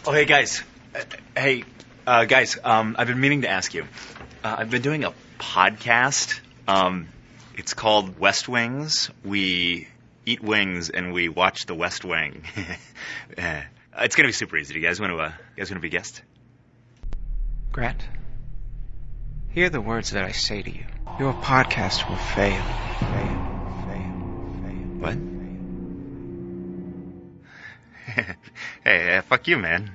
Oh, hey, guys. I've been meaning to ask you. I've been doing a podcast. It's called West Wings. We eat wings and we watch The West Wing. It's gonna be super easy. Do you guys want to be guests? Grant, hear the words that I say to you. Your podcast will fail. What? Hey, fuck you, man.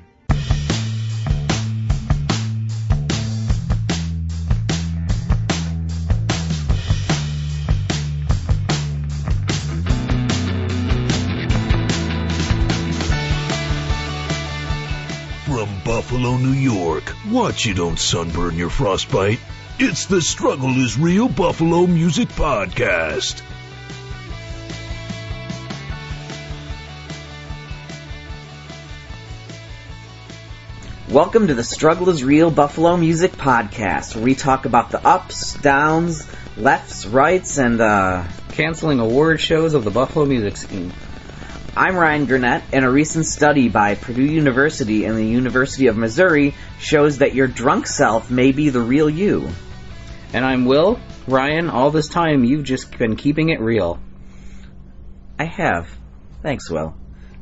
From Buffalo, New York, watch you don't sunburn your frostbite. It's the Struggle is Real Buffalo Music Podcast. Welcome to the Struggle is Real Buffalo Music Podcast, where we talk about the ups, downs, lefts, rights, and canceling award shows of the Buffalo music scene. I'm Ryan Gurnett, and a recent study by Purdue University and the University of Missouri shows that your drunk self may be the real you. And I'm Will. Ryan, all this time you've just been keeping it real. I have. Thanks, Will.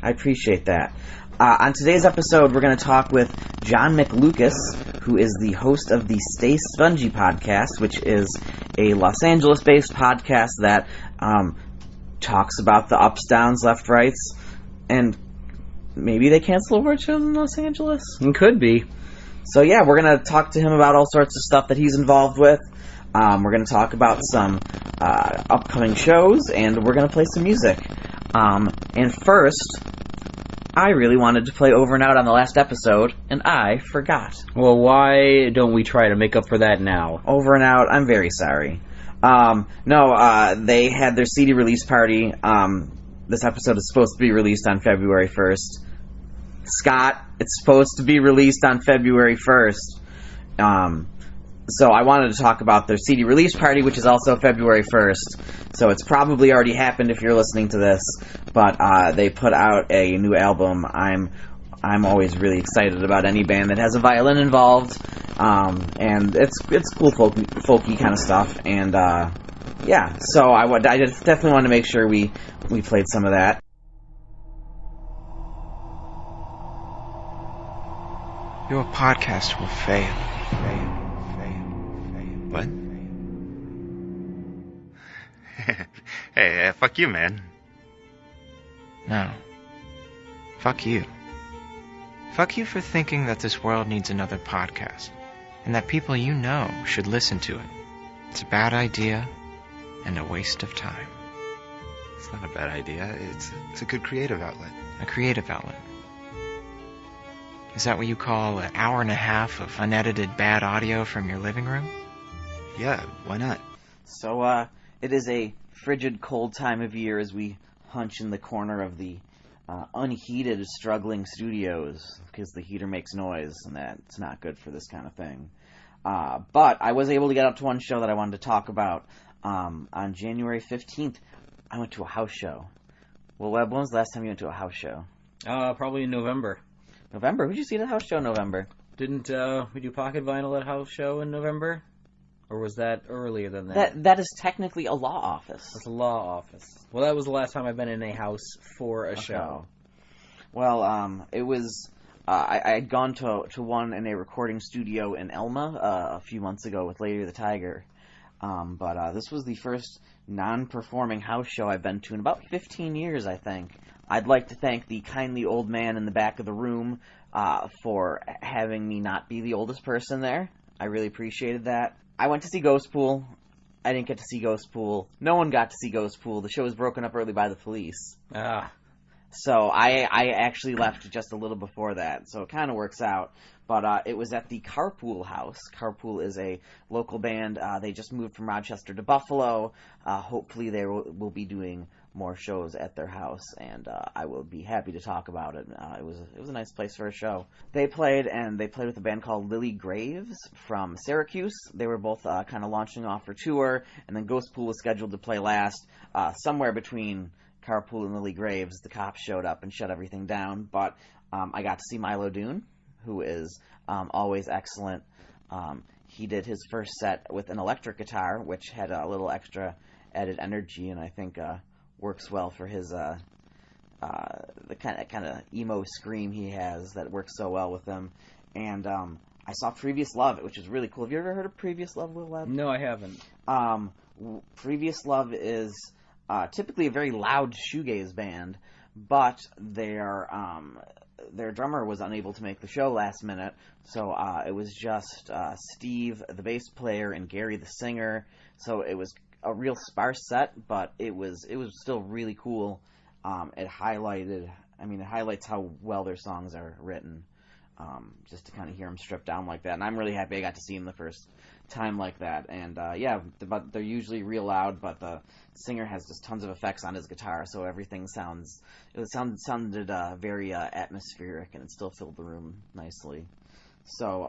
I appreciate that. On today's episode, we're going to talk with John McLucas, who is the host of the Stay Spongy podcast, which is a Los Angeles-based podcast that talks about the ups, downs, left, rights, and maybe they cancel award shows in Los Angeles? It could be. So yeah, we're going to talk to him about all sorts of stuff that he's involved with. We're going to talk about some upcoming shows, and we're going to play some music. And first, I really wanted to play Over and Out on the last episode, and I forgot. Well, why don't we try to make up for that now? Over and Out, I'm very sorry. They had their CD release party. This episode is supposed to be released on February 1st. Scott, it's supposed to be released on February 1st. So I wanted to talk about their CD release party, which is also February 1st. So it's probably already happened if you're listening to this. But they put out a new album. I'm always really excited about any band that has a violin involved. And it's cool folky kind of stuff. And yeah, so I just definitely want to make sure we played some of that. Your podcast will fail. What? Hey, fuck you, man. No. Fuck you. Fuck you for thinking that this world needs another podcast, and that people you know should listen to it. It's a bad idea, and a waste of time. It's not a bad idea. It's a good creative outlet. A creative outlet. Is that what you call an hour and a half of unedited bad audio from your living room? Yeah, why not? So, it is a frigid, cold time of year as we hunch in the corner of the unheated, struggling studios, because the heater makes noise, and that's not good for this kind of thing. But I was able to get out to one show that I wanted to talk about. On January 15th, I went to a house show. Well, Webb, when was the last time you went to a house show? Probably in November. November? Who'd you see at a house show in November? Didn't we do Pocket Vinyl at a house show in November? Or was that earlier than that? That is technically a law office. It's a law office. Well, that was the last time I've been in a house for a show. Well, it was... I had gone to one in a recording studio in Elma a few months ago with Lady of the Tiger. But this was the first non-performing house show I've been to in about 15 years, I think. I'd like to thank the kindly old man in the back of the room for having me not be the oldest person there. I really appreciated that. I went to see Ghost Pool. I didn't get to see Ghost Pool. No one got to see Ghost Pool. The show was broken up early by the police. So I actually left just a little before that. So it kind of works out. But it was at the Carpool House. Carpool is a local band. They just moved from Rochester to Buffalo. Hopefully they will be doing more shows at their house, and I will be happy to talk about it. It was a nice place for a show. They played with a band called Lily Graves from Syracuse. They were both kind of launching off for tour, and then Ghost Pool was scheduled to play last. Somewhere between Carpool and Lily Graves, the cops showed up and shut everything down, but I got to see Milo Dune, who is always excellent. He did his first set with an electric guitar, which had a little extra added energy, and I think works well for his the kind of emo scream he has that works so well with him. And I saw Previous Love, which is really cool. Have you ever heard of Previous Love, Will Webb? No, I haven't. Previous Love is typically a very loud shoegaze band, but their drummer was unable to make the show last minute, so it was just Steve, the bass player, and Gary, the singer. So it was a real sparse set, but it was still really cool. It highlights how well their songs are written, just to kind of hear them stripped down like that. And I'm really happy I got to see them the first time like that. And but they're usually real loud, but the singer has just tons of effects on his guitar, so everything sounded very atmospheric, and it still filled the room nicely. So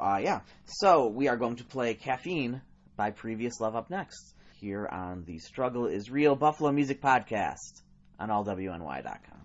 so we are going to play Caffeine by Previous Love up next here on the Struggle is Real Buffalo Music Podcast on allwny.com.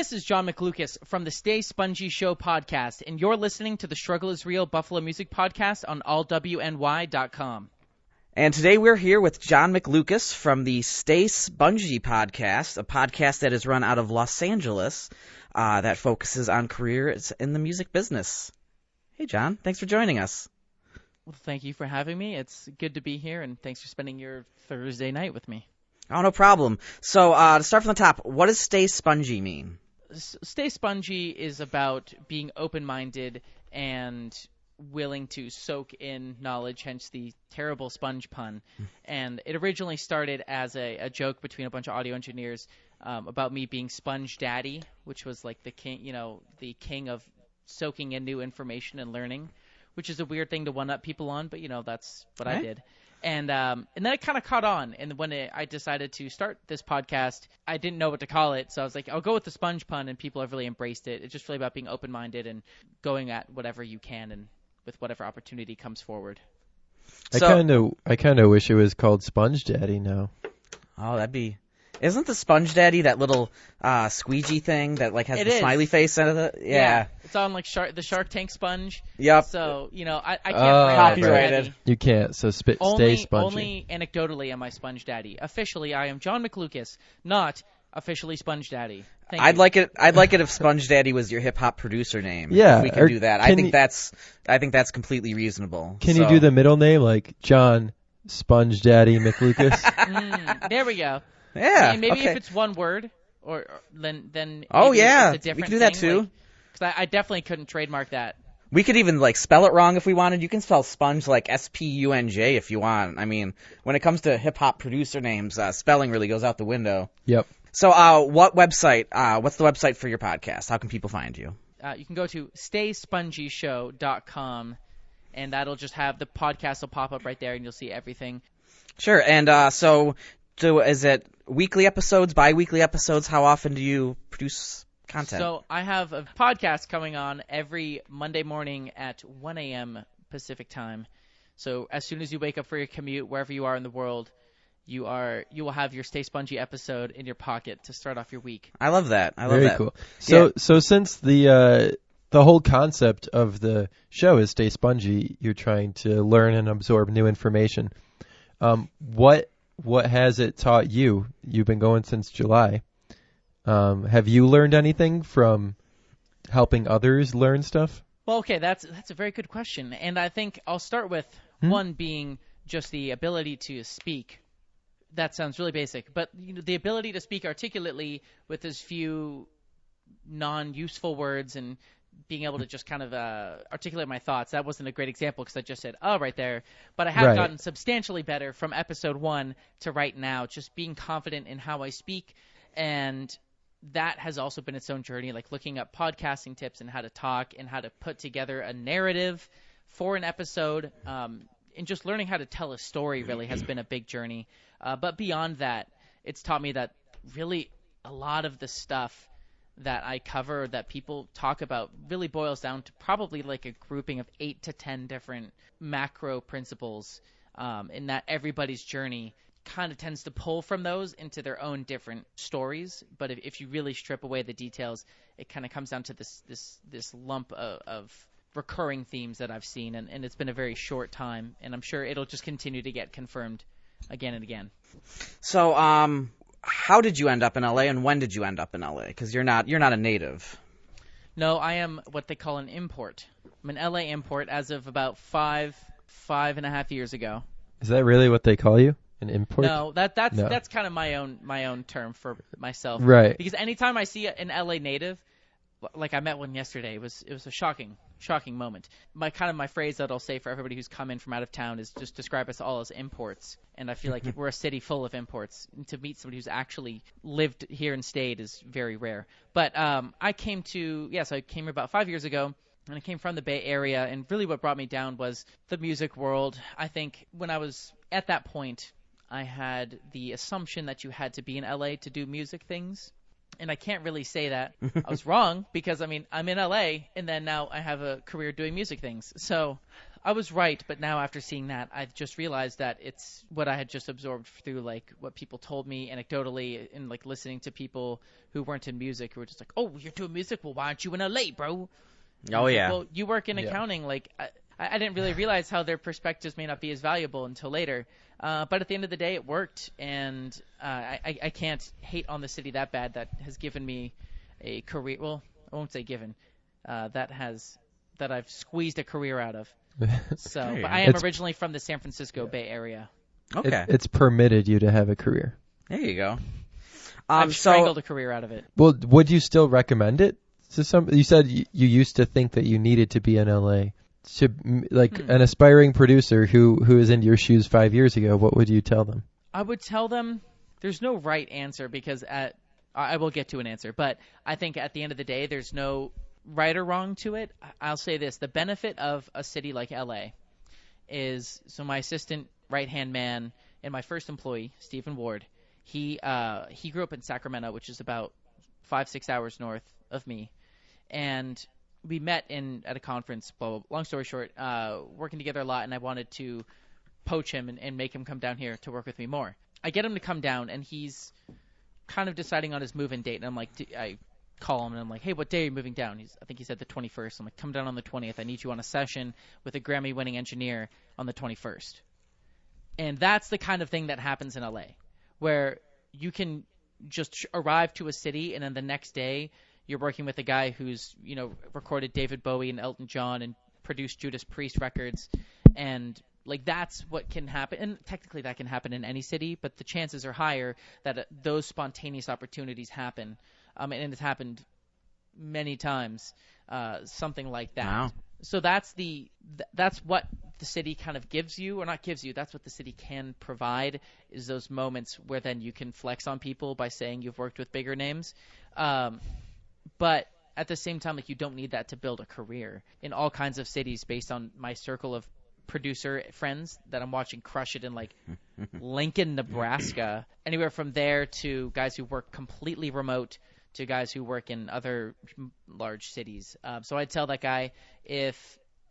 This is John McLucas from the Stay Spongy Show podcast, and you're listening to the Struggle is Real Buffalo Music Podcast on allwny.com. And today we're here with John McLucas from the Stay Spongy podcast, a podcast that is run out of Los Angeles that focuses on careers in the music business. Hey, John. Thanks for joining us. Well, thank you for having me. It's good to be here, and thanks for spending your Thursday night with me. Oh, no problem. So, to start from the top, what does Stay Spongy mean? Stay Spongy is about being open-minded and willing to soak in knowledge, hence the terrible sponge pun. And it originally started as a joke between a bunch of audio engineers about me being Sponge Daddy, which was like the king of soaking in new information and learning, which is a weird thing to one-up people on, but that's what I did. And then it kind of caught on, and when I decided to start this podcast, I didn't know what to call it, so I was like, I'll go with the sponge pun, and people have really embraced it. It's just really about being open-minded and going at whatever you can and with whatever opportunity comes forward. I kind of wish it was called Sponge Daddy now. Oh, that'd be... Isn't the Sponge Daddy that little squeegee thing that has the smiley face out of it? Yeah. It's on like the Shark Tank sponge. Yep. So, I can't copyrighted. You can't, so stay spongy. Only anecdotally am I Sponge Daddy. Officially, I am John McLucas, not officially Sponge Daddy. I'd like it if Sponge Daddy was your hip hop producer name. Yeah, if we can do that. I think that's completely reasonable. Can you do the middle name like John Sponge Daddy McLucas? There we go. Yeah. Maybe if it's one word, or then. Oh yeah, it's a different we can do that too. Because I definitely couldn't trademark that. We could even spell it wrong if we wanted. You can spell sponge like Spunj if you want. I mean, when it comes to hip hop producer names, spelling really goes out the window. Yep. So, what's the website for your podcast? How can people find you? You can go to stayspongyshow.com, and that'll just have the podcast will pop up right there, and you'll see everything. Sure. And so is it weekly episodes, bi-weekly episodes? How often do you produce content? So I have a podcast coming on every Monday morning at 1 a.m. Pacific time. So as soon as you wake up for your commute, wherever you are in the world, you will have your Stay Spongy episode in your pocket to start off your week. I love that. Very cool. So since the whole concept of the show is Stay Spongy, you're trying to learn and absorb new information. What has it taught you? You've been going since July. Have you learned anything from helping others learn stuff? Well, okay, that's a very good question. And I think I'll start with one being just the ability to speak. That sounds really basic. But the ability to speak articulately with as few non-useful words and being able to just kind of articulate my thoughts. That wasn't a great example because I just said, oh, right there. But I have gotten substantially better from episode 1 to right now, just being confident in how I speak. And that has also been its own journey, like looking up podcasting tips and how to talk and how to put together a narrative for an episode. And just learning how to tell a story really has been a big journey. But beyond that, it's taught me that really a lot of the stuff that I cover that people talk about really boils down to probably like a grouping of 8 to 10 different macro principles, in that everybody's journey kind of tends to pull from those into their own different stories. But if you really strip away the details, it kind of comes down to this lump of recurring themes that I've seen, and it's been a very short time, and I'm sure it'll just continue to get confirmed again and again. So, how did you end up in LA, and when did you end up in LA? Because you're not a native. No, I am what they call an import. I'm an LA import as of about five and a half years ago. Is that really what they call you? An import? No, that's kind of my own term for myself. Right. Because anytime I see an LA native, like I met one yesterday, it was a shocking moment. My phrase that I'll say for everybody who's come in from out of town is just describe us all as imports. And I feel like we're a city full of imports. And to meet somebody who's actually lived here and stayed is very rare. But I came here about 5 years ago. And I came from the Bay Area, and really what brought me down was the music world. I think when I was at that point, I had the assumption that you had to be in LA to do music things. And I can't really say that I was wrong because, I mean, I'm in LA, and then now I have a career doing music things. So I was right, but now after seeing that, I've just realized that it's what I had just absorbed through like what people told me anecdotally and like listening to people who weren't in music who were just like, "Oh, you're doing music? Well, why aren't you in LA, bro?" And Oh, I was yeah. like, well, you work in accounting. Like, I didn't really realize how their perspectives may not be as valuable until later. But at the end of the day, it worked, and I can't hate on the city that bad that has given me a career. Well, I won't say given. That I've squeezed a career out of. So, but I am originally from the San Francisco Bay Area. Okay. It's permitted you to have a career. There you go. I've strangled a career out of it. Well, would you still recommend it to some? You said you used to think that you needed to be in LA. An aspiring producer who is in your shoes 5 years ago, what would you tell them? I would tell them there's no right answer because I will get to an answer, but I think at the end of the day, there's no right or wrong to it. I'll say this. The benefit of a city like LA is, so my assistant right-hand man and my first employee, Stephen Ward, he grew up in Sacramento, which is about 5-6 hours north of me, and we met at a conference. Blah, blah, blah. Long story short, working together a lot, and I wanted to poach him and make him come down here to work with me more. I get him to come down, and he's kind of deciding on his move-in date, and I'm like, I call him, and I'm like, hey, what day are you moving down? I think he said the 21st. I'm like, come down on the 20th. I need you on a session with a Grammy-winning engineer on the 21st. And that's the kind of thing that happens in LA, where you can just arrive to a city, and then the next day you're working with a guy who's, recorded David Bowie and Elton John and produced Judas Priest records. And, that's what can happen. And technically that can happen in any city, but the chances are higher that those spontaneous opportunities happen. And it's happened many times, something like that. Wow. So that's what the city kind of gives you, or not gives you. That's what the city can provide, is those moments where then you can flex on people by saying you've worked with bigger names. But at the same time, you don't need that to build a career. In all kinds of cities, based on my circle of producer friends that I'm watching crush it in Lincoln, Nebraska, anywhere from there to guys who work completely remote to guys who work in other large cities. So I'd tell that guy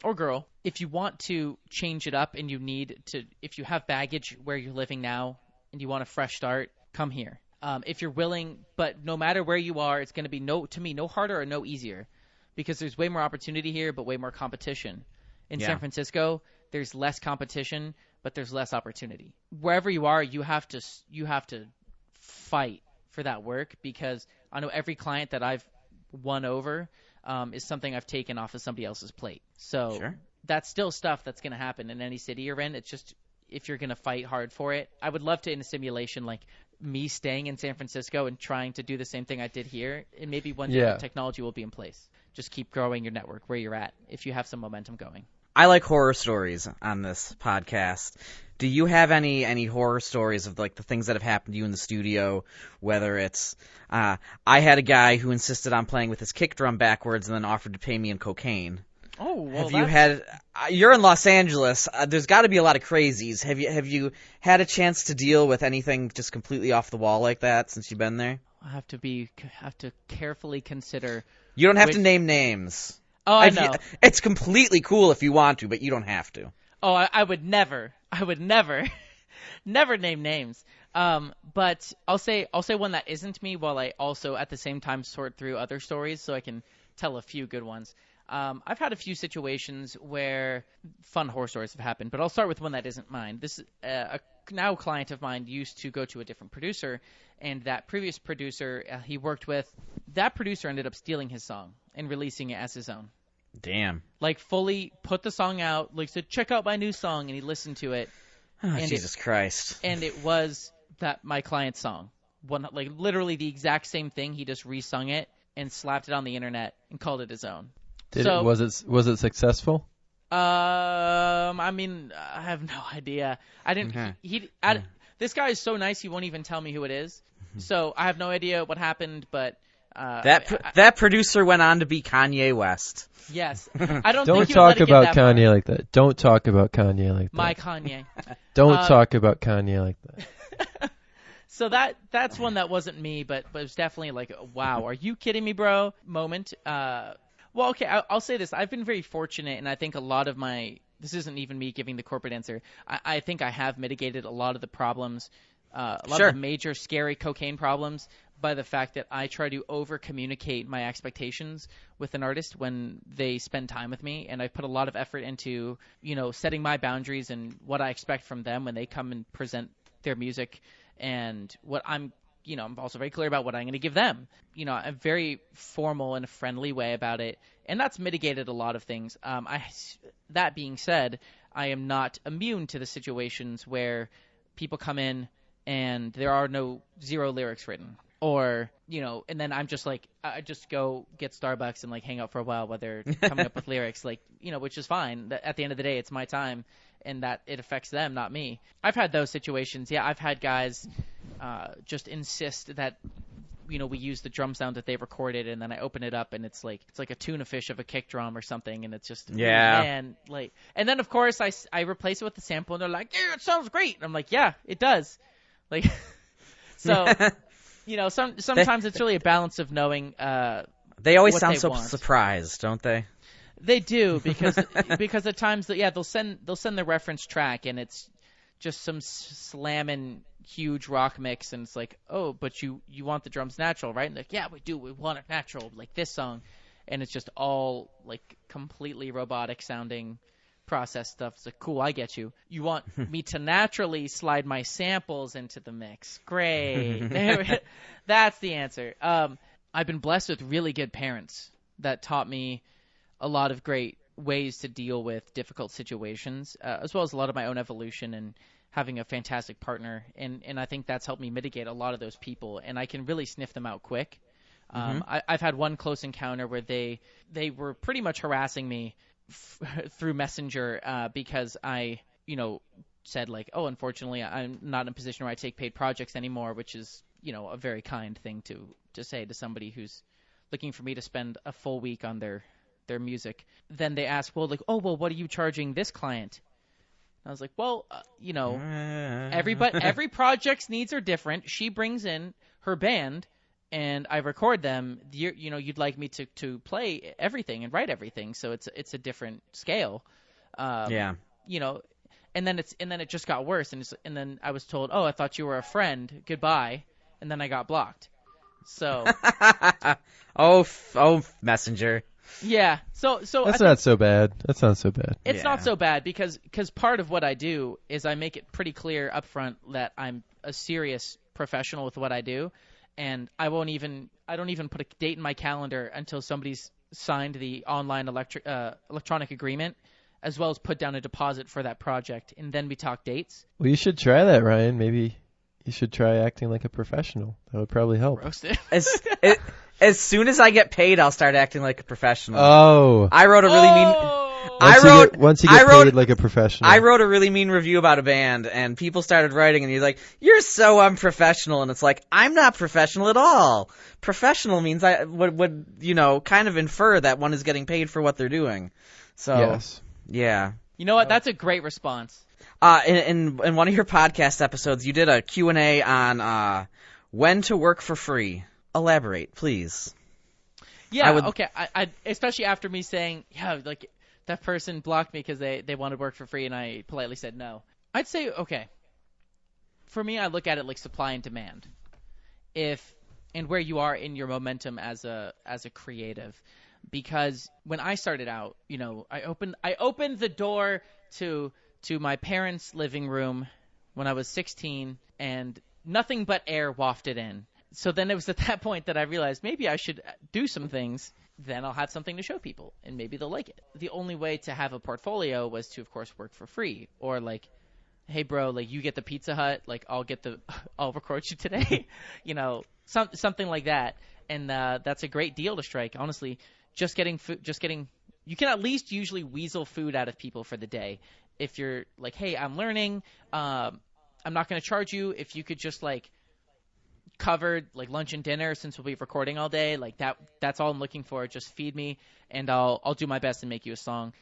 or girl, if you want to change it up and if you have baggage where you're living now and you want a fresh start, come here. If you're willing, but no matter where you are, it's going to be no harder or no easier, because there's way more opportunity here, but way more competition. In San Francisco, there's less competition, but there's less opportunity. Wherever you are, you have to fight for that work, because I know every client that I've won over is something I've taken off of somebody else's plate. So that's still stuff that's going to happen in any city you're in. It's just if you're going to fight hard for it. I would love to, in a simulation, me staying in San Francisco and trying to do the same thing I did here, and maybe one day the technology will be in place. Just keep growing your network where you're at if you have some momentum going. I like horror stories on this podcast. Do you have any horror stories of the things that have happened to you in the studio? Whether it's I had a guy who insisted on playing with his kick drum backwards and then offered to pay me in cocaine. Oh, well, have you had? You're in Los Angeles. There's got to be a lot of crazies. Have you had a chance to deal with anything just completely off the wall like that since you've been there? I have to carefully consider. You don't have to name names. Oh, I know. It's completely cool if you want to, but you don't have to. Oh, I would never name names. But I'll say one that isn't me, while I also at the same time sort through other stories so I can tell a few good ones. I've had a few situations where fun horror stories have happened, but I'll start with one that isn't mine. This a client of mine used to go to a different producer, and that previous producer he worked with, that producer ended up stealing his song and releasing it as his own. Damn. Fully put the song out, said, check out my new song, and he listened to it. Oh, Jesus Christ. And it was my client's song. Literally the exact same thing. He just resung it and slapped it on the internet and called it his own. Was it successful? I mean, I have no idea. I didn't. Okay. This guy is so nice. He won't even tell me who it is. So I have no idea what happened. But that producer went on to be Kanye West. Yes, I don't. Don't talk about Kanye like that. Don't talk about Kanye like that. My Kanye. Don't talk about Kanye like that. So that's one that wasn't me, but it was definitely wow, are you kidding me, bro? Moment. Well, okay, I'll say this. I've been very fortunate, and I think a lot of my this isn't even me giving the corporate answer. I think I have mitigated a lot of the problems, a lot of the major scary cocaine problems, by the fact that I try to over-communicate my expectations with an artist when they spend time with me, and I put a lot of effort into, setting my boundaries and what I expect from them when they come and present their music, and what I'm also very clear about what I'm going to give them. A very formal and friendly way about it, and that's mitigated a lot of things. That being said, I am not immune to the situations where people come in and there are zero lyrics written. Or, and then I'm just like, I just go get Starbucks and like hang out for a while they're coming up with lyrics, which is fine. At the end of the day, it's my time, and that it affects them, not me. I've had those situations. Yeah, I've had guys just insist that, we use the drum sound that they've recorded, and then I open it up and it's like a tuna fish of a kick drum or something, and it's just, man, and then of course I replace it with the sample, and they're like, yeah, it sounds great. And I'm like, yeah, it does. So. Sometimes it's really a balance of knowing. They always sound so surprised, don't they? They do, because at times they'll send the reference track, and it's just some slamming huge rock mix, and it's like, oh, but you want the drums natural, right? And like, yeah, we do. We want it natural, like this song, and it's just all like completely robotic sounding. Process stuff. It's like, cool, I get you. You want me to naturally slide my samples into the mix. Great. That's the answer. I've been blessed with really good parents that taught me a lot of great ways to deal with difficult situations, as well as a lot of my own evolution and having a fantastic partner. And I think that's helped me mitigate a lot of those people, and I can really sniff them out quick. I've had one close encounter where they were pretty much harassing me through Messenger because I, said like, oh, unfortunately, I'm not in a position where I take paid projects anymore, which is, a very kind thing to say to somebody who's looking for me to spend a full week on their music. Then they ask, well, like, oh, well, what are you charging this client? And I was like, well, every project's needs are different. She brings in her band, and I record them. You'd like me to play everything and write everything, so it's a different scale. And then it just got worse, and then I was told, oh, I thought you were a friend. Goodbye, and then I got blocked. So. oh, Messenger. Yeah. So that's not so bad. That's not so bad. It's not so bad because part of what I do is I make it pretty clear up front that I'm a serious professional with what I do. And I don't even put a date in my calendar until somebody's signed the online electronic agreement, as well as put down a deposit for that project, and then we talk dates. Well, you should try that, Ryan. Maybe you should try acting like a professional. That would probably help. Roast it. As soon as I get paid, I'll start acting like a professional. Oh. I wrote a really mean... Once you get paid like a professional. I wrote a really mean review about a band, and people started writing, and you're like, you're so unprofessional. And it's like, I'm not professional at all. Professional means I would kind of infer that one is getting paid for what they're doing. So, yes. Yeah. You know what? That's a great response. In one of your podcast episodes, you did a Q&A on when to work for free. Elaborate, please. Yeah, okay. I especially after me saying, that person blocked me because they wanted to work for free, and I politely said no. I'd say, okay, for me, I look at it like supply and demand. And where you are in your momentum as a creative. Because when I started out, I opened the door to my parents' living room when I was 16, and nothing but air wafted in. So then it was at that point that I realized maybe I should do some things. Then I'll have something to show people, and maybe they'll like it. The only way to have a portfolio was to, of course, work for free. Or like, hey, bro, like you get the Pizza Hut, like I'll record you today, something like that. And that's a great deal to strike. Honestly, just getting you can at least usually weasel food out of people for the day. If you're like, hey, I'm learning, I'm not going to charge you. If you could just like covered like lunch and dinner, since we'll be recording all day, like that's all I'm looking for. Just feed me, and I'll do my best to make you a song.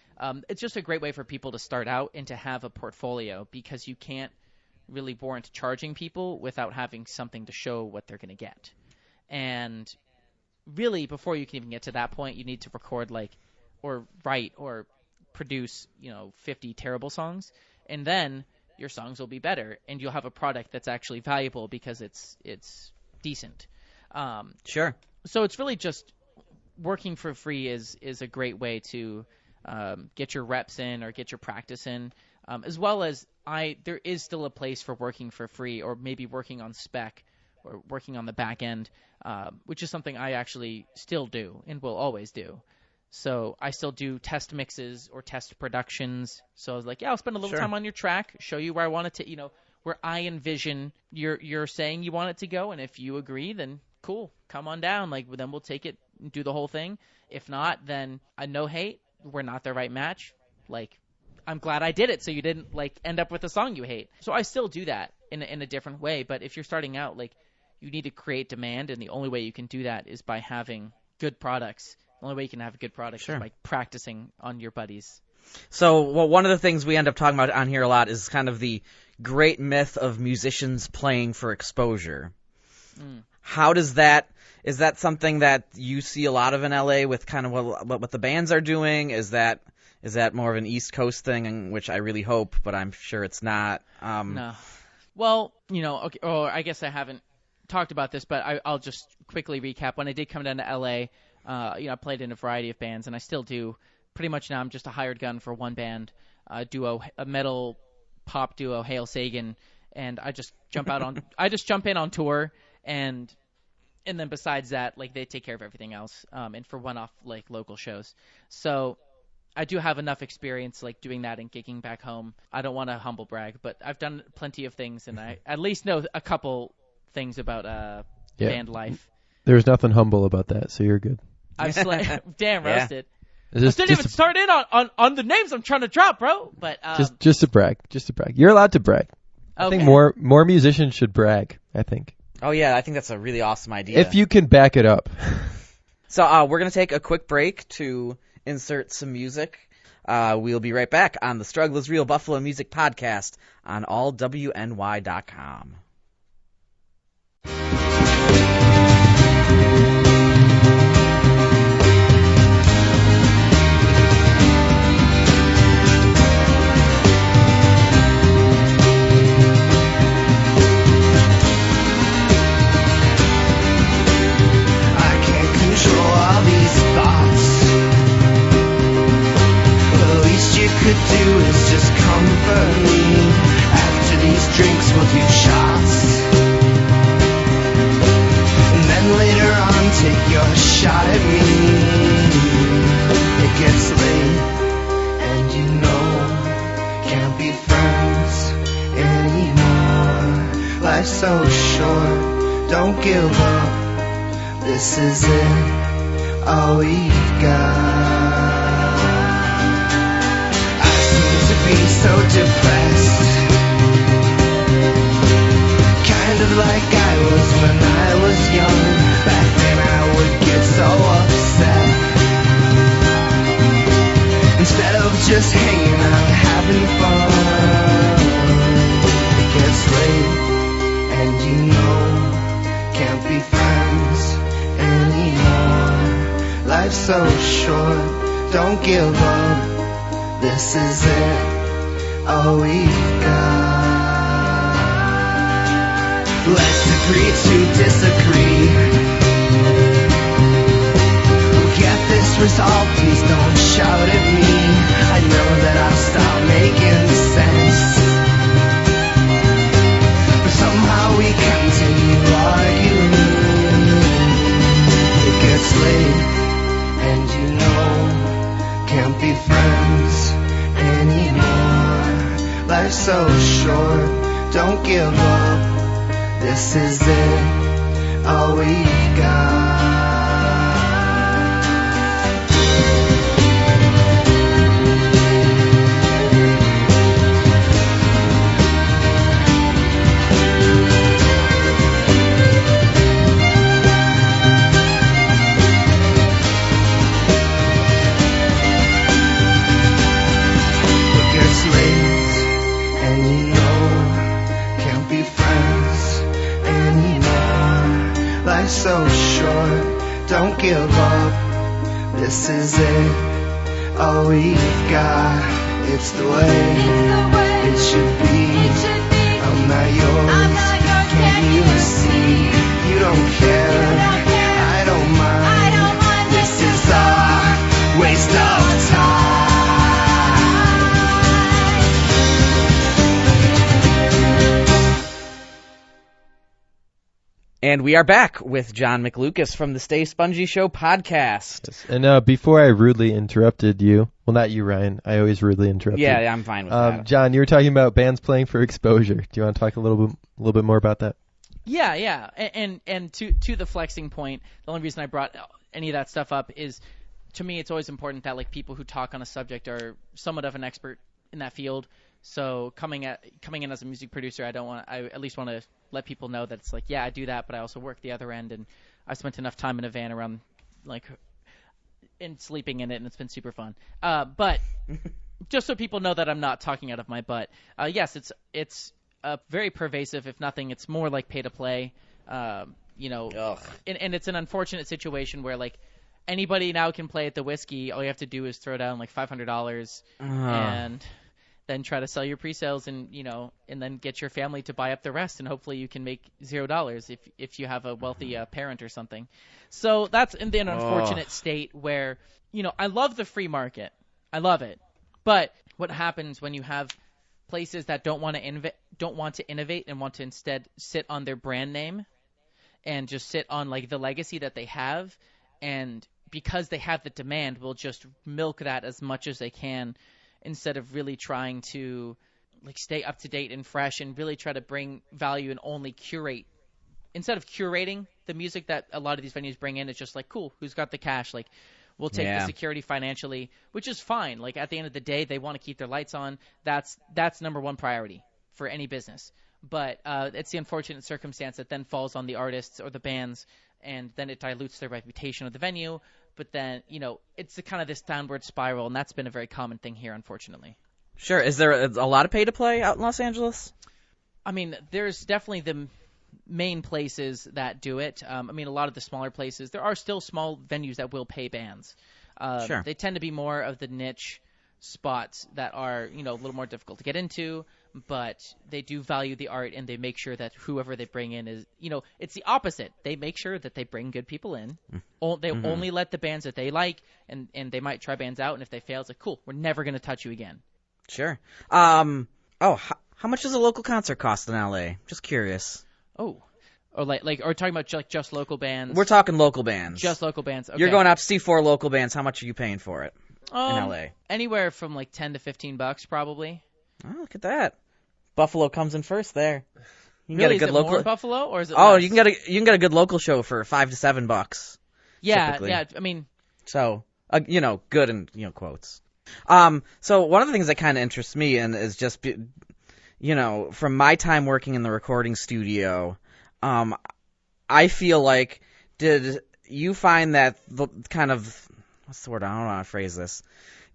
It's just a great way for people to start out and to have a portfolio, because you can't really warrant charging people without having something to show what they're going to get. And really, before you can even get to that point, you need to record or write or produce 50 terrible songs, and then your songs will be better, and you'll have a product that's actually valuable because it's decent. Sure. So it's really just working for free is a great way to get your reps in or get your practice in, as well as there is still a place for working for free, or maybe working on spec or working on the back end, which is something I actually still do and will always do. So I still do test mixes or test productions. So I was like, I'll spend a little time on your track, show you where I want it to, where I envision you're saying you want it to go, and if you agree, then cool, come on down. Like, then we'll take it and do the whole thing. If not, then no hate. We're not the right match. Like, I'm glad I did it so you didn't end up with a song you hate. So I still do that in a different way. But if you're starting out, you need to create demand, and the only way you can do that is by having good products. The only way you can have a good product is by practicing on your buddies. So, one of the things we end up talking about on here a lot is kind of the great myth of musicians playing for exposure. How does that – is that something that you see a lot of in L.A. with kind of what the bands are doing? Is that more of an East Coast thing, which I really hope, but I'm sure it's not? No. Well, okay, I guess I haven't talked about this, but I'll just quickly recap. When I did come down to L.A., I played in a variety of bands, and I still do. Pretty much now I'm just a hired gun for one band, a metal pop duo, Hail Sagan, and I just jump in on tour, and then besides that, they take care of everything else, and for one-off local shows. So I do have enough experience doing that and gigging back home. I don't want to humble brag, but I've done plenty of things, and I at least know a couple things about band life. There's nothing humble about that, so you're good. I've damn roasted. I didn't even start in on the names I'm trying to drop, bro. But just to brag. You're allowed to brag. Okay. I think more musicians should brag, I think. Oh yeah, I think that's a really awesome idea. If you can back it up. So we're going to take a quick break to insert some music. We'll be right back on the Struggle is Real Buffalo Music Podcast on allwny.com. Could do is just comfort me. After these drinks we'll do shots, and then later on take your shot at me. It gets late and can't be friends anymore. Life's so short, don't give up. This is it, all we've got. Be so depressed, kind of like I was when I was young. Back then I would get so upset, instead of just hanging out having fun. It gets late and can't be friends anymore. Life's so short, don't give up. This is it, all we've got. Let's agree to disagree. We'll get this resolved, please don't shout at me. I know that I'll stop making sense, but somehow we continue arguing. It gets late and can't be friends anymore. Life's so short, don't give up. This is it, all we've got. So short, don't give up. This is it, all we've got. It's the way it should be. I'm not yours. Can you see? You don't care. I don't mind. This is our waste of time. And we are back with John McLucas from the Stay Spongy Show podcast. Yes. And before I rudely interrupted you, well, not you, Ryan. I always rudely interrupt you. Yeah, I'm fine with that. John, you were talking about bands playing for exposure. Do you want to talk a little bit more about that? Yeah. And to the flexing point, the only reason I brought any of that stuff up is, to me, it's always important that like people who talk on a subject are somewhat of an expert in that field. So coming in as a music producer, I at least want to let people know that it's like, yeah, I do that, but I also work the other end, and I've spent enough time in a van around, like, and sleeping in it, and it's been super fun. But just so people know that I'm not talking out of my butt. Yes, it's very pervasive. If nothing, it's more like pay to play. And it's an unfortunate situation where like anybody now can play at the Whiskey. All you have to do is throw down like $500 and then try to sell your pre-sales and then get your family to buy up the rest, and hopefully you can make $0 if you have a wealthy parent or something. So that's in an unfortunate state where, I love the free market. I love it. But what happens when you have places that don't want to innovate and want to instead sit on their brand name and just sit on like the legacy that they have, and because they have the demand, will just milk that as much as they can, instead of really trying to like stay up to date and fresh and really try to bring value and only curate. Instead of curating the music that a lot of these venues bring in, it's just like, cool, who's got the cash? Like, we'll take the security financially, which is fine. Like, at the end of the day, they want to keep their lights on. That's number one priority for any business. But it's the unfortunate circumstance that then falls on the artists or the bands, and then it dilutes their reputation of the venue. But then, it's kind of this downward spiral, and that's been a very common thing here, unfortunately. Sure. Is there a lot of pay-to-play out in Los Angeles? I mean, there's definitely the main places that do it. A lot of the smaller places, there are still small venues that will pay bands. Sure. They tend to be more of the niche spots that are, a little more difficult to get into, but they do value the art, and they make sure that whoever they bring in is, it's the opposite. They make sure that they bring good people in. They only let the bands that they like, and they might try bands out, and if they fail, it's like, cool, we're never going to touch you again. Sure. How much does a local concert cost in LA? Just curious. Oh. Or or talking about just local bands? We're talking local bands. Just local bands. Okay. You're going out to see 4 local bands. How much are you paying for it in LA? Anywhere from like $10 to $15 probably. Oh, look at that. Buffalo comes in first there. You can really? Get a good is it local more Buffalo, or is it Oh, less? you can get a good local show for $5 to $7. Yeah, typically. yeah. So, good in quotes. So one of the things that kind of interests me and is just from my time working in the recording studio, I feel like, did you find that the kind of, what's the word? I don't know how to phrase this.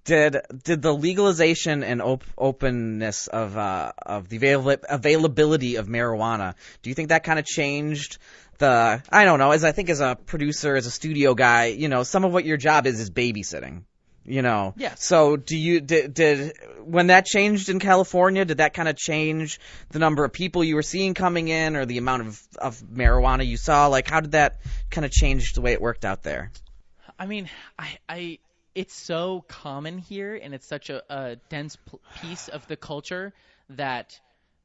Did the legalization and openness of the availability of marijuana, do you think that kind of changed I don't know, as a producer, as a studio guy, some of what your job is babysitting, Yes. So did when that changed in California, did that kind of change the number of people you were seeing coming in, or the amount of marijuana you saw? Like, how did that kind of change the way it worked out there? It's so common here, and it's such a dense piece of the culture that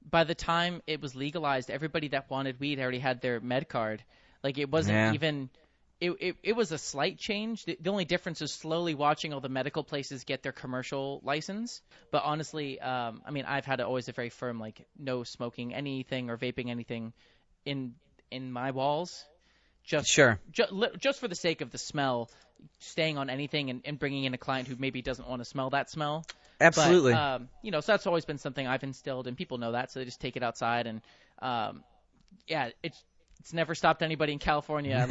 by the time it was legalized, everybody that wanted weed already had their med card. Like, it wasn't even – it was a slight change. The only difference is slowly watching all the medical places get their commercial license. But honestly, I've had always a very firm, like, no smoking anything or vaping anything in my walls. Just for the sake of the smell, staying on anything and bringing in a client who maybe doesn't want to smell that smell. Absolutely. But, so that's always been something I've instilled, and people know that, so they just take it outside. And, it's never stopped anybody in California.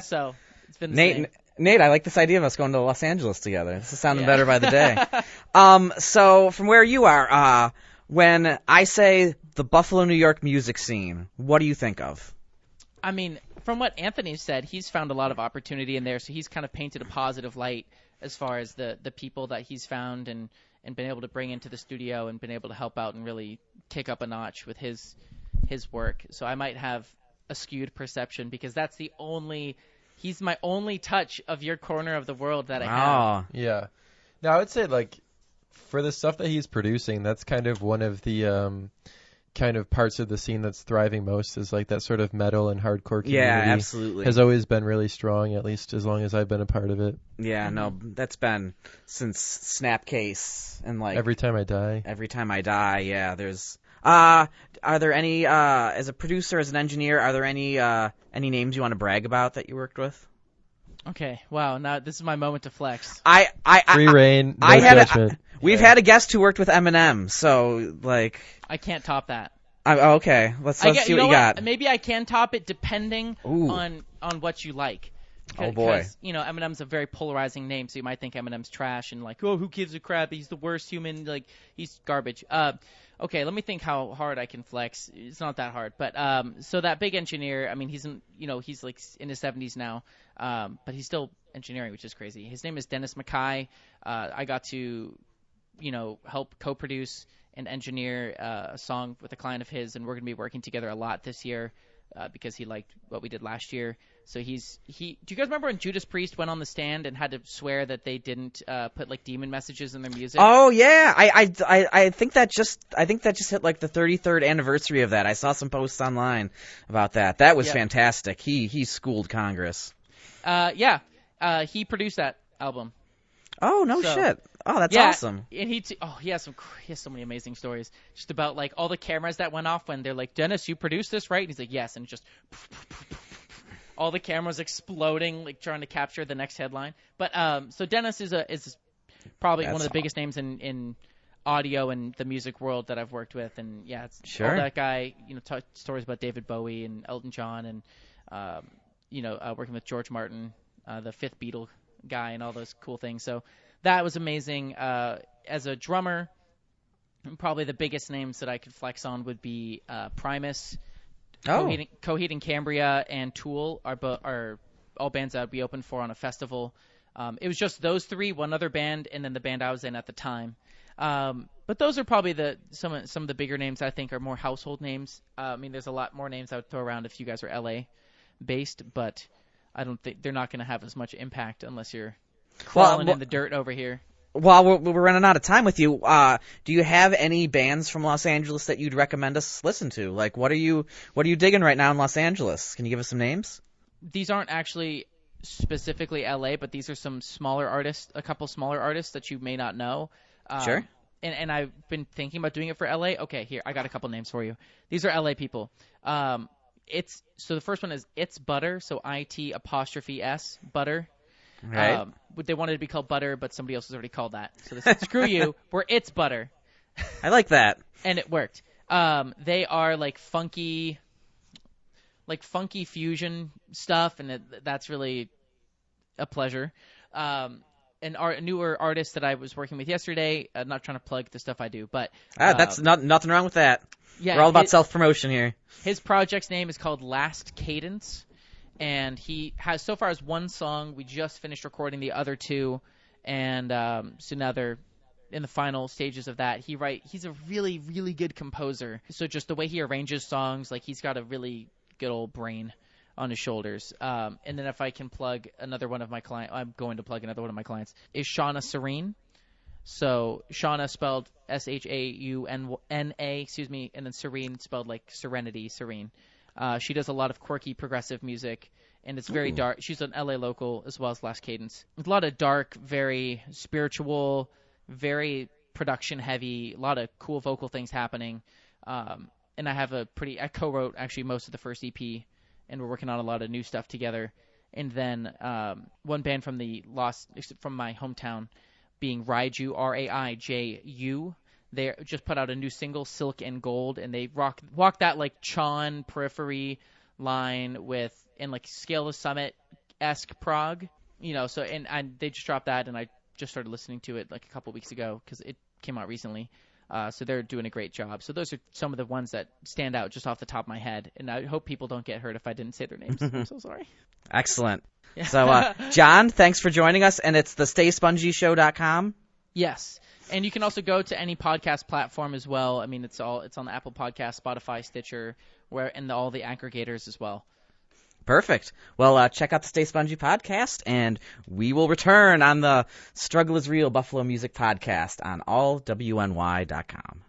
So it's been the same. Nate, I like this idea of us going to Los Angeles together. This is sounding better by the day. So from where you are, when I say the Buffalo, New York music scene, what do you think of? From what Anthony said, he's found a lot of opportunity in there, so he's kind of painted a positive light as far as the people that he's found and been able to bring into the studio and been able to help out and really kick up a notch with his work. So I might have a skewed perception because that's he's my only touch of your corner of the world that I have. Yeah. No, I would say, like, for the stuff that he's producing, that's kind of one of the kind of parts of the scene that's thriving most, is like that sort of metal and hardcore community. Yeah, absolutely. Has always been really strong, at least as long as I've been a part of it. Yeah, no, that's been since Snapcase and like Every Time I Die. Every Time I Die, yeah, there's are there any as a producer, as an engineer, are there any names you want to brag about that you worked with? Okay, wow, now this is my moment to flex. Free reign, no judgment. We've had a guest who worked with Eminem, so like I can't top that. Okay, let's see what you got. Maybe I can top it depending on what you like. Oh boy. Because, Eminem's a very polarizing name, so you might think Eminem's trash and like, oh, who gives a crap? He's the worst human. Like, he's garbage. Okay, let me think how hard I can flex. It's not that hard, but so that big engineer. I mean, he's like in his 70s now, but he's still engineering, which is crazy. His name is Dennis Mackay. I got to, help co-produce and engineer a song with a client of his, and we're going to be working together a lot this year because he liked what we did last year. So do you guys remember when Judas Priest went on the stand and had to swear that they didn't put like demon messages in their music? Oh yeah, I think that just hit like the 33rd anniversary of that. I saw some posts online about that. That was fantastic. He schooled Congress. He produced that album. Oh no shit. Oh, that's awesome. And he has so many amazing stories just about like all the cameras that went off when they're like, Dennis, you produced this, right? And he's like, yes, and just all the cameras exploding, like trying to capture the next headline. But so Dennis is probably one of the biggest names in audio and the music world that I've worked with, and all that guy, stories about David Bowie and Elton John, and working with George Martin, the fifth Beatle guy, and all those cool things. So that was amazing. As a drummer, probably the biggest names that I could flex on would be Primus. Coheed and Cambria and Tool are all bands that would be open for on a festival. It was just those three, one other band, and then the band I was in at the time. But those are probably some of the bigger names I think are more household names. I mean, there's a lot more names I would throw around if you guys are LA based, but I don't think they're not going to have as much impact unless you're crawling in the dirt over here. While we're running out of time with you, do you have any bands from Los Angeles that you'd recommend us listen to? Like, what are you digging right now in Los Angeles? Can you give us some names? These aren't actually specifically LA, but these are some smaller artists, a couple smaller artists that you may not know. Sure. And I've been thinking about doing it for LA. Okay, here, I got a couple names for you. These are LA people. So the first one is It's Butter, so IT''S, Butter. Right. They wanted to be called Butter, but somebody else has already called that. So they said, screw you, we're It's Butter. I like that. And it worked. They are like funky fusion stuff, and that's really a pleasure. And our newer artist that I was working with yesterday, not trying to plug the stuff I do, but that's nothing wrong with that. Yeah, we're all about self-promotion here. His project's name is called Last Cadence, and he has so far as one song. We just finished recording the other two, and so now they're in the final stages of that. He's a really, really good composer. So just the way he arranges songs, like he's got a really good old brain on his shoulders. And then if I can plug another one of my clients, I'm going to plug another one of my clients, is Shauna Serene. So Shauna spelled Shauna, and then Serene spelled like Serenity, Serene. She does a lot of quirky progressive music, and it's very dark. She's an LA local as well as Last Cadence. It's a lot of dark, very spiritual, very production heavy, a lot of cool vocal things happening. And I co-wrote actually most of the first EP, and we're working on a lot of new stuff together. And then one band from my hometown, being Raiju, Raiju. They just put out a new single, Silk and Gold, and they walk that like Chon Periphery line in like Scale the Summit-esque prog, So and they just dropped that, and I just started listening to it like a couple weeks ago because it came out recently. So they're doing a great job. So those are some of the ones that stand out just off the top of my head. And I hope people don't get hurt if I didn't say their names. I'm so sorry. Excellent. So, John, thanks for joining us. And it's the StaySpongyShow.com? Yes. And you can also go to any podcast platform as well. I mean, it's on the Apple Podcast, Spotify, Stitcher, and all the aggregators as well. Perfect. Well, check out the Stay Spongy podcast, and we will return on the Struggle is Real Buffalo Music Podcast on allwny.com.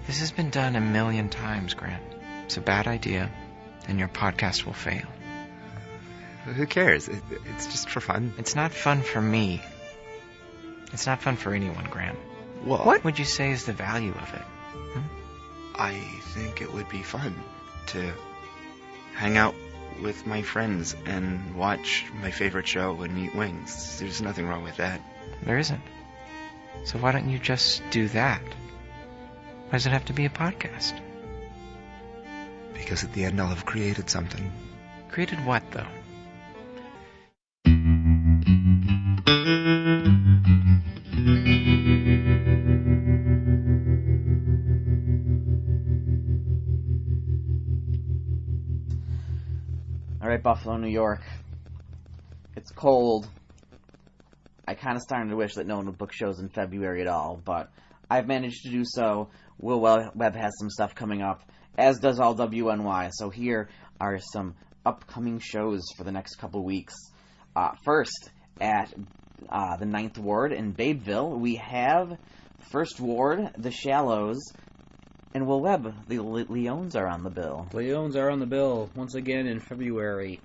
This has been done 1,000,000 times, Grant. It's a bad idea, and your podcast will fail. Who cares? It's just for fun. It's not fun for me. It's not fun for anyone, Grant. What would you say is the value of it? I think it would be fun to hang out with my friends and watch my favorite show and eat wings. There's nothing wrong with that. There isn't. So why don't you just do that? Why does it have to be a podcast? Because at the end I'll have created something. Created what, though? All right, Buffalo, New York. It's cold. I kind of started to wish that no one would book shows in February at all, but I've managed to do so. Will Webb has some stuff coming up, as does all WNY. So here are some upcoming shows for the next couple of weeks. First, at the 9th Ward in Babeville, we have First Ward, The Shallows, and Will Webb, the Leones are on the bill. Leones are on the bill once again in February.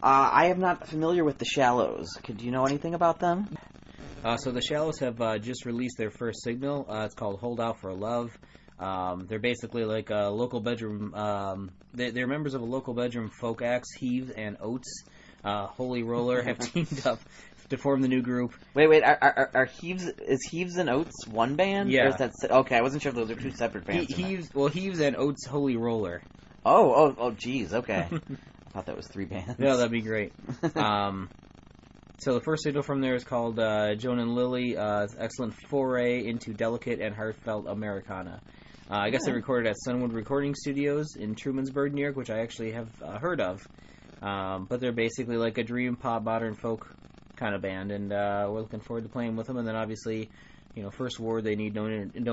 I am not familiar with The Shallows. Do you know anything about them? So The Shallows have just released their first single. It's called Hold Out for Love. They're basically like a local bedroom... they're members of a local bedroom folk acts. Heaves and Oates, Holy Roller, have teamed up to form the new group. Wait, are Heaves... Is Heaves and Oates one band? Yeah. Or is that... Okay, I wasn't sure if those are two separate bands. Heaves and Oates, Holy Roller. Oh, geez, okay. I thought that was three bands. Yeah, that'd be great. So the first single from there is called Joan and Lily, excellent foray into delicate and heartfelt Americana. I guess they recorded at Sunwood Recording Studios in Trumansburg, New York, which I actually have heard of. But they're basically like a dream pop, modern folk kind of band, and we're looking forward to playing with them. And then obviously, First Ward, they need no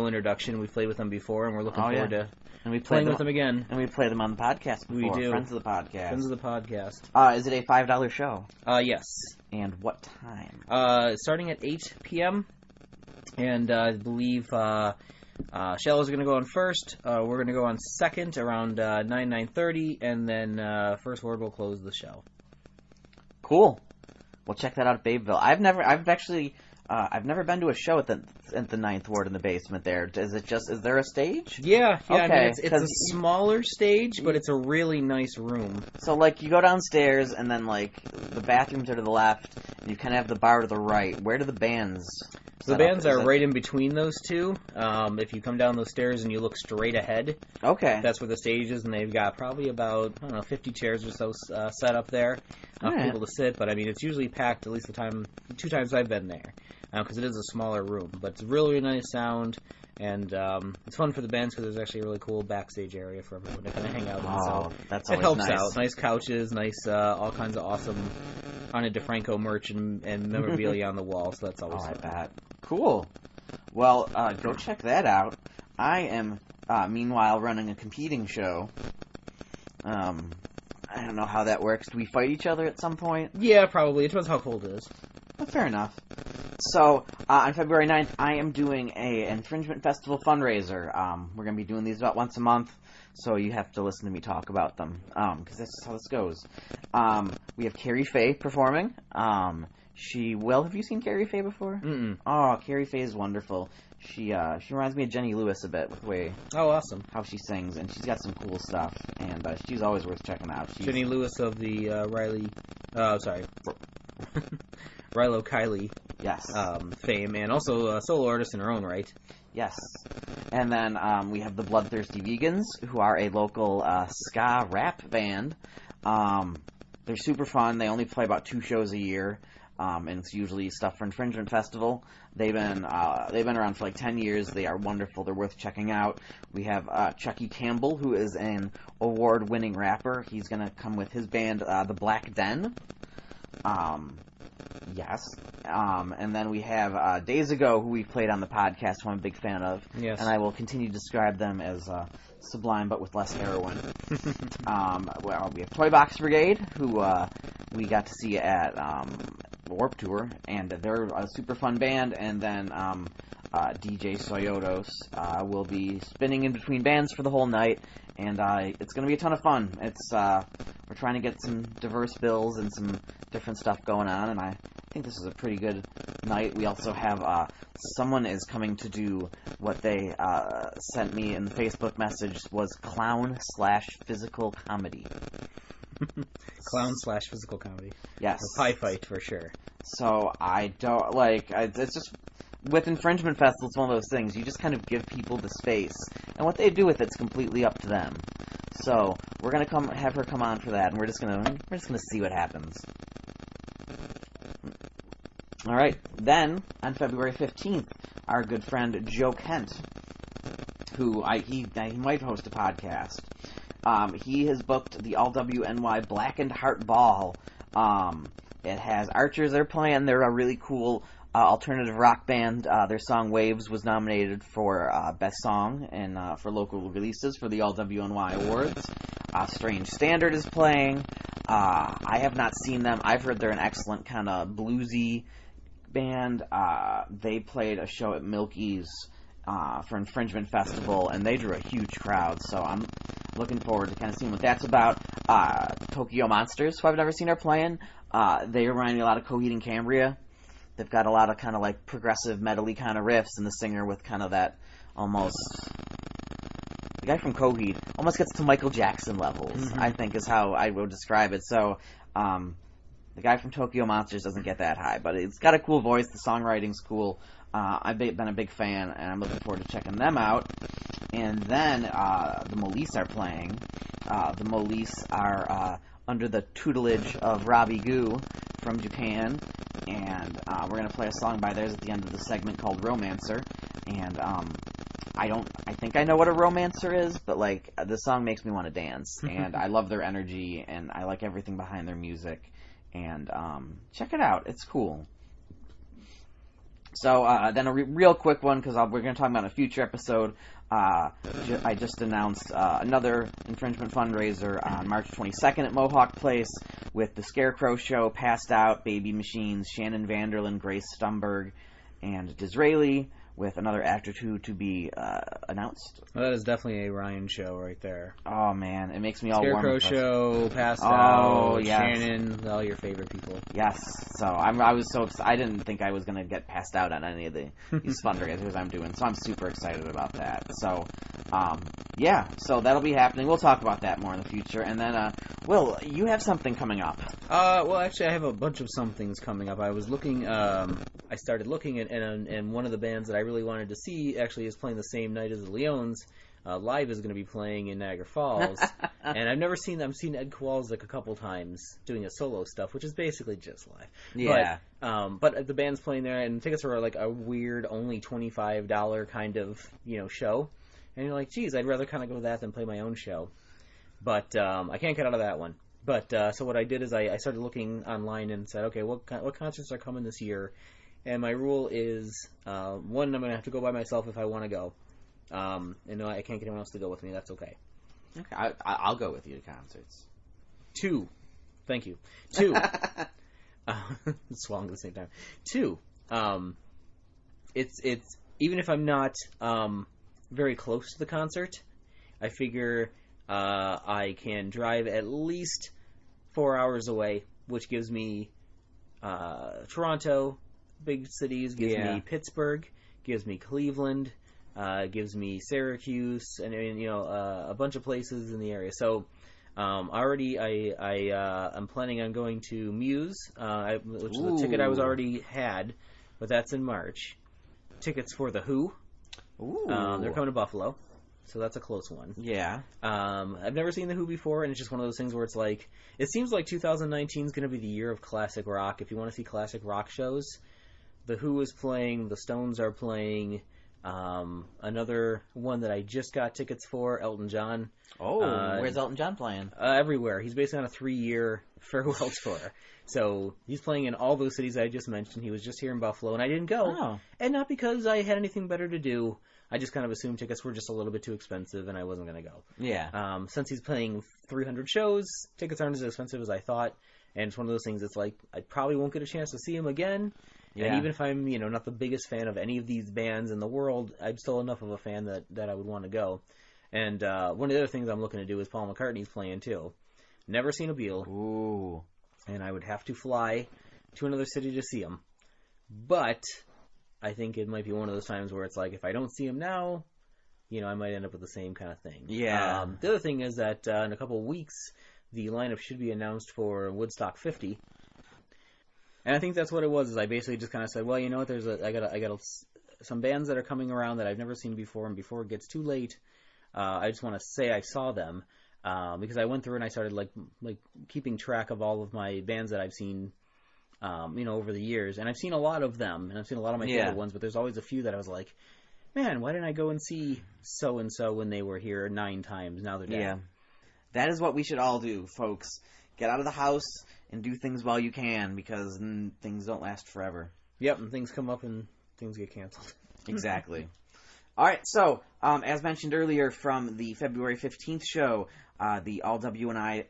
introduction. We've played with them before, and we're looking forward to playing with them again. And we played them on the podcast before. We do. Friends of the podcast. Friends of the podcast. Is it a $5 show? Yes. And what time? Starting at 8 p.m. And I believe Shallows are going to go on first. We're going to go on second around 9:30, and then First Ward will close the show. Cool. We'll check that out at Babeville. I've never been to a show at the 9th Ward in the basement there. Is there a stage? Yeah. Okay, I mean, it's a smaller stage, but it's a really nice room. So, you go downstairs, and then, the bathrooms are to the left, and you kind of have the bar to the right. Where do the bands... The bands are right in between those two. If you come down those stairs and you look straight ahead, okay, that's where the stage is, and they've got probably about 50 chairs or so set up there for people to sit. But I mean, it's usually packed at least the 2 times I've been there, because it is a smaller room. But it's really nice sound, and it's fun for the bands because there's actually a really cool backstage area for everyone to kind of hang out in. So that's it always helps nice. out. Nice couches, nice all kinds of awesome Ana DeFranco merch and memorabilia on the wall. So that's always fun. I bet. Cool. Well, go check that out. I am, meanwhile, running a competing show. I don't know how that works. Do we fight each other at some point? Yeah, probably. It depends how cold it is. Well, fair enough. So, on February 9th, I am doing a Infringement Festival fundraiser. We're going to be doing these about once a month, so you have to listen to me talk about them, because that's just how this goes. We have Carrie Faye performing. Have you seen Carrie Faye before? Mm-mm. Oh, Carrie Faye is wonderful. She reminds me of Jenny Lewis a bit with the way awesome how she sings, and she's got some cool stuff, and she's always worth checking out. Jenny Lewis of the Rilo Kiley fame, and also a solo artist in her own right. Yes. And then we have the Bloodthirsty Vegans, who are a local ska rap band. They're super fun. They only play about 2 shows a year. and it's usually stuff for Infringement Festival. They've been around for like 10 years. They are wonderful. They're worth checking out. We have Chucky Campbell, who is an award-winning rapper. He's going to come with his band, The Black Den. Yes. And then we have Days Ago, who we've played on the podcast, who I'm a big fan of. Yes. And I will continue to describe them as Sublime, but with less heroin. Well, we have Toy Box Brigade, who we got to see at Warped Tour, and they're a super fun band. And then DJ Soyotos will be spinning in between bands for the whole night, and it's going to be a ton of fun. It's we're trying to get some diverse bills and some different stuff going on, and I think this is a pretty good night. We also have someone is coming to do what they sent me in the Facebook message was clown/physical comedy. Clown/physical comedy. Yes. A pie fight for sure. So I don't it's just with Infringement Festival, it's one of those things. You just kind of give people the space, and what they do with it's completely up to them. So we're gonna have her come on for that, and we're just gonna see what happens. All right. Then on February 15th, our good friend Joe Kent, who he might host a podcast. He has booked the All-WNY Blackened Heart Ball. It has Archers they're playing. They're a really cool alternative rock band. Their song Waves was nominated for Best Song and for local releases for the All-WNY Awards. Strange Standard is playing. I have not seen them. I've heard they're an excellent kind of bluesy band. They played a show at Milky's for Infringement Festival, and they drew a huge crowd, so I'm looking forward to kind of seeing what that's about. Tokyo Monsters, who I've never seen her playing, they remind me a lot of Coheed and Cambria. They've got a lot of kind of like progressive metal-y kind of riffs, and the singer with kind of that almost... The guy from Coheed almost gets to Michael Jackson levels, I think is how I would describe it. So, the guy from Tokyo Monsters doesn't get that high, but it's got a cool voice. The songwriting's cool. I've been a big fan, and I'm looking forward to checking them out. And then the Molice are playing. The Molice are under the tutelage of Robbie Goo from Japan, and we're going to play a song by theirs at the end of the segment called Romancer. And I think I know what a romancer is, but like this song makes me want to dance, and I love their energy, and I like everything behind their music. And check it out; it's cool. So then a real quick one, because we're going to talk about in a future episode. I just announced another infringement fundraiser on March 22nd at Mohawk Place with the Scarecrow Show, Passed Out, Baby Machines, Shannon Vanderlyn, Grace Stumberg, and Disraeli, with another act or two to be announced. Well, that is definitely a Ryan show right there. Oh, man. It makes me all warm. Scarecrow Show, Passed Out, yes. Shannon, all your favorite people. Yes. So I was so excited. I didn't think I was going to get passed out on any of these fundraisers I'm doing, so I'm super excited about that. So, yeah. So that'll be happening. We'll talk about that more in the future. And then, Will, you have something coming up. Well, actually, I have a bunch of somethings coming up. I was looking... I started looking at, and one of the bands that I really wanted to see actually is playing the same night as the Leones. Live is going to be playing in Niagara Falls, and I've never seen them. I've seen Ed Kowalczyk a couple times doing a solo stuff, which is basically just live. Yeah. But the band's playing there, and tickets are like a weird, only $25 kind of show, and you're like, geez, I'd rather kind of go to that than play my own show. But I can't get out of that one. But so what I did is I started looking online and said, okay, what concerts are coming this year? And my rule is, one, I'm going to have to go by myself if I want to go. And no, I can't get anyone else to go with me. That's okay. Okay, I'll go with you to concerts. 2. Thank you. 2. Swallowing at the same time. 2. It's even if I'm not very close to the concert, I figure I can drive at least 4 hours away, which gives me Toronto, big cities, gives me Pittsburgh, gives me Cleveland, gives me Syracuse, and a bunch of places in the area. So already I'm planning on going to Muse, which is a ticket I was already had, but that's in March. Tickets for The Who. They're coming to Buffalo. so that's a close one. Yeah. I've never seen The Who before, and it's just one of those things where it's like, it seems like 2019 is going to be the year of classic rock. If you want to see classic rock shows, The Who is playing, the Stones are playing, another one that I just got tickets for, Elton John. Oh, where's Elton John playing? Everywhere. He's basically on a 3-year farewell tour. So he's playing in all those cities I just mentioned. He was just here in Buffalo, and I didn't go. Oh. And not because I had anything better to do. I just kind of assumed tickets were just a little bit too expensive, and I wasn't going to go. Yeah. Since he's playing 300 shows, tickets aren't as expensive as I thought. And it's one of those things that's like, I probably won't get a chance to see him again. Yeah. And even if I'm, not the biggest fan of any of these bands in the world, I'm still enough of a fan that I would want to go. And one of the other things I'm looking to do is Paul McCartney's playing, too. Never seen a Beatle. Ooh. And I would have to fly to another city to see him. But I think it might be one of those times where it's like, if I don't see him now, I might end up with the same kind of thing. Yeah. The other thing is that in a couple of weeks, the lineup should be announced for Woodstock 50. And I think that's what it was. Is I basically just kind of said, well, you know what? I got some bands that are coming around that I've never seen before, and before it gets too late, I just want to say I saw them because I went through and I started like keeping track of all of my bands that I've seen, over the years, and I've seen a lot of them, and I've seen a lot of my favorite ones. But there's always a few that I was like, man, why didn't I go and see so and so when they were here 9 times? Now they're dead. Yeah. That is what we should all do, folks. Get out of the house and do things while you can, because things don't last forever. Yep, and things come up and things get canceled. Exactly. All right, so as mentioned earlier from the February 15th show, the All WNY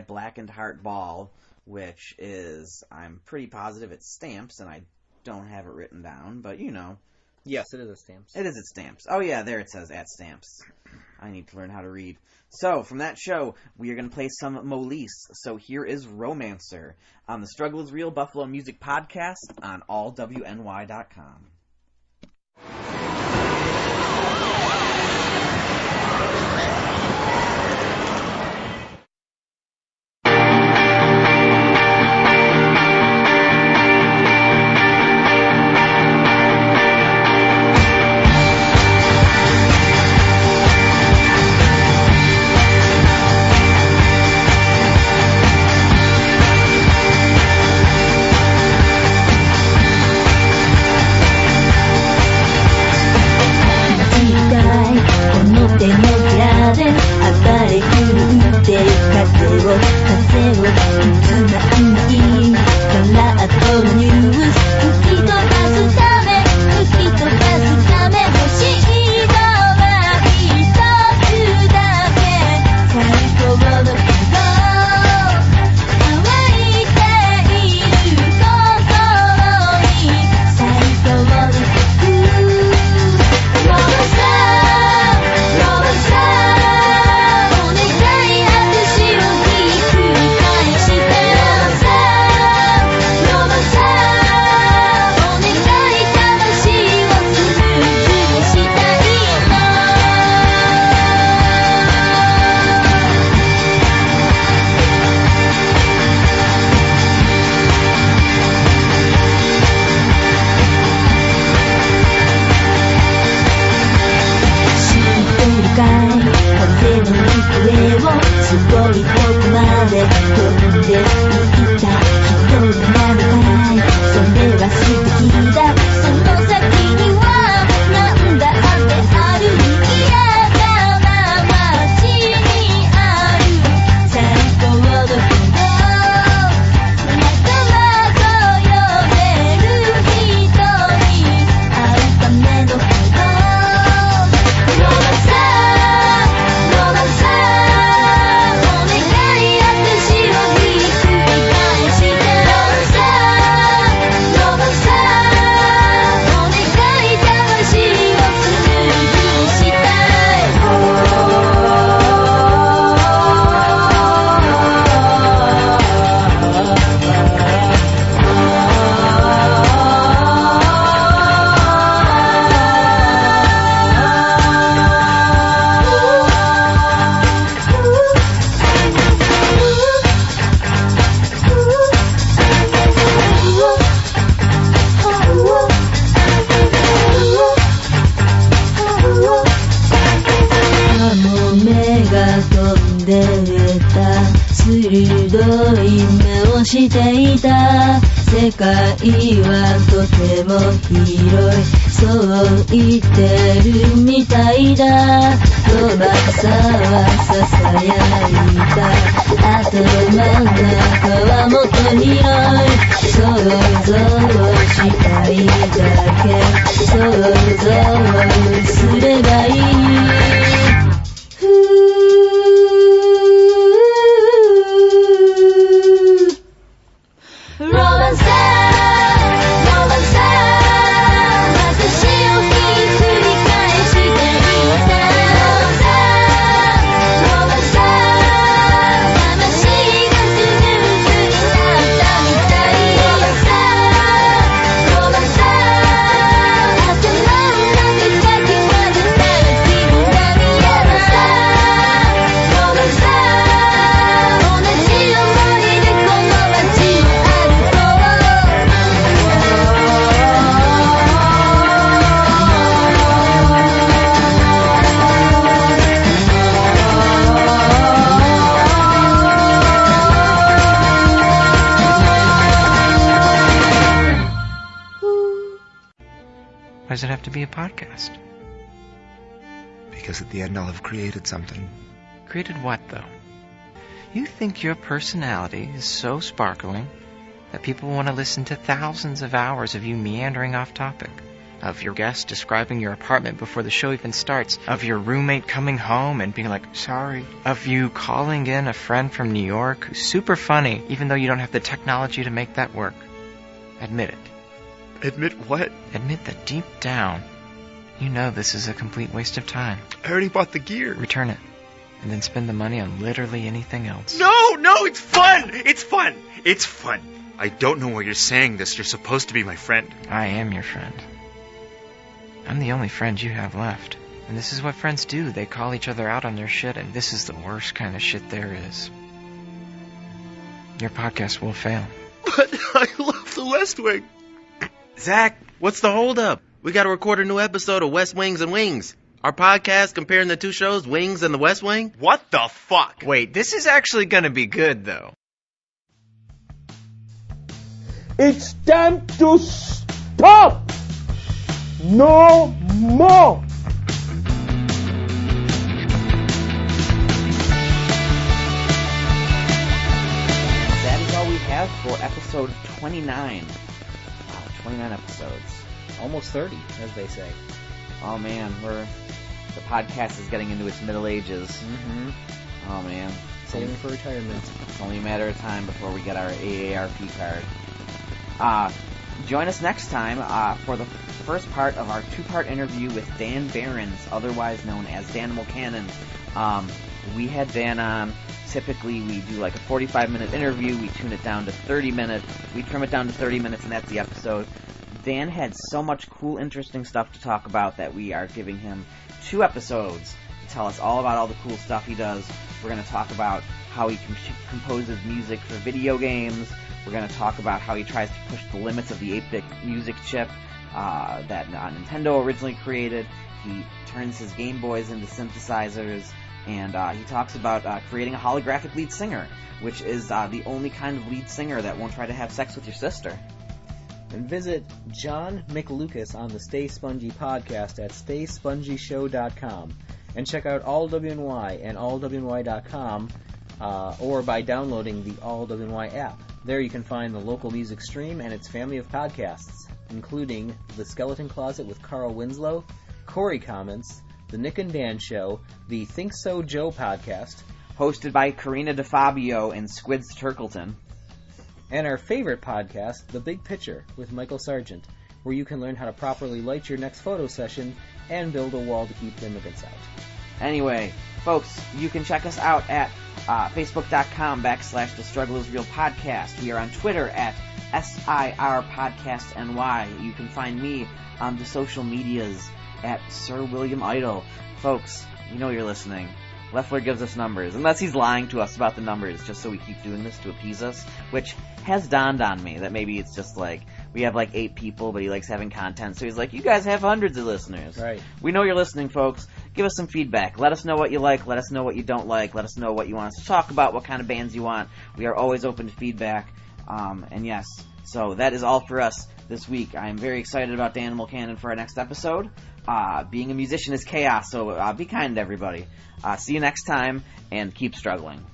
Blackened Heart Ball, which is, I'm pretty positive it's Stamps, and I don't have it written down, but Yes, it is at Stamps. It is at Stamps. Oh yeah, there it says at Stamps. I need to learn how to read. So, from that show, we are going to play some Molise. So here is Romancer on the Struggle is Real Buffalo Music Podcast on allwny.com. どい目をしていた世界はとても広いそう言ってるみたいだ飛ばさはささやいた頭の中はもっと広い想像したいだけ想像すればいいWhy does it have to be a podcast? Because at the end I'll have created something. Created what, though? You think your personality is so sparkling that people want to listen to thousands of hours of you meandering off topic, of your guest describing your apartment before the show even starts, of your roommate coming home and being like, sorry, of you calling in a friend from New York who's super funny, even though you don't have the technology to make that work. Admit it. Admit what? Admit that deep down, you know this is a complete waste of time. I already bought the gear. Return it, and then spend the money on literally anything else. No, it's fun! It's fun! It's fun! I don't know why you're saying this. You're supposed to be my friend. I am your friend. I'm the only friend you have left. And this is what friends do. They call each other out on their shit, and this is the worst kind of shit there is. Your podcast will fail. But I love the West Wing. Zach, what's the holdup? We gotta record a new episode of West Wings and Wings. Our podcast comparing the two shows, Wings and the West Wing. What the fuck? Wait, this is actually gonna be good, though. It's time to stop! No more! That is all we have for episode 29. 29 episodes. Almost 30, as they say. Oh man, the podcast is getting into its middle ages. Mm-hmm. Oh man. Saving for retirement. It's only a matter of time before we get our AARP card. Join us next time for the first part of our two-part interview with Dan Behrens, otherwise known as Danimal Cannon. We had Dan on. Typically, we do like a 45-minute interview. We tune it down to 30 minutes. We trim it down to 30 minutes, and that's the episode. Dan had so much cool, interesting stuff to talk about that we are giving him 2 episodes to tell us all about all the cool stuff he does. We're going to talk about how he composes music for video games. We're going to talk about how he tries to push the limits of the 8-bit music chip that Nintendo originally created. He turns his Game Boys into synthesizers. And he talks about creating a holographic lead singer, which is the only kind of lead singer that won't try to have sex with your sister. And visit John McLucas on the Stay Spongy podcast at StaySpongyShow.com. And check out All WNY and AllWNY.com or by downloading the All WNY app. There you can find the local music stream and its family of podcasts, including The Skeleton Closet with Carl Winslow, Corey Comments, The Nick and Dan Show, the Think So Joe podcast, hosted by Karina DeFabio and Squids Turkleton, and our favorite podcast, The Big Picture with Michael Sargent, where you can learn how to properly light your next photo session and build a wall to keep immigrants out. Anyway, folks, you can check us out at Facebook.com/The Struggle Is Real Podcast. We are on Twitter at SIR Podcast NY. You can find me on the social medias at Sir William Idol. Folks, you know you're listening. Leffler gives us numbers, unless he's lying to us about the numbers, just so we keep doing this to appease us, which has dawned on me that maybe it's just like, we have like 8 people, but he likes having content, so he's like, you guys have hundreds of listeners. Right. We know you're listening, folks. give us some feedback. Let us know what you like. Let us know what you don't like. Let us know what you want us to talk about, what kind of bands you want. We are always open to feedback. And yes, so that is all for us this week. I am very excited about the Animal Cannon for our next episode. Being a musician is chaos, so be kind to everybody. See you next time, and keep struggling.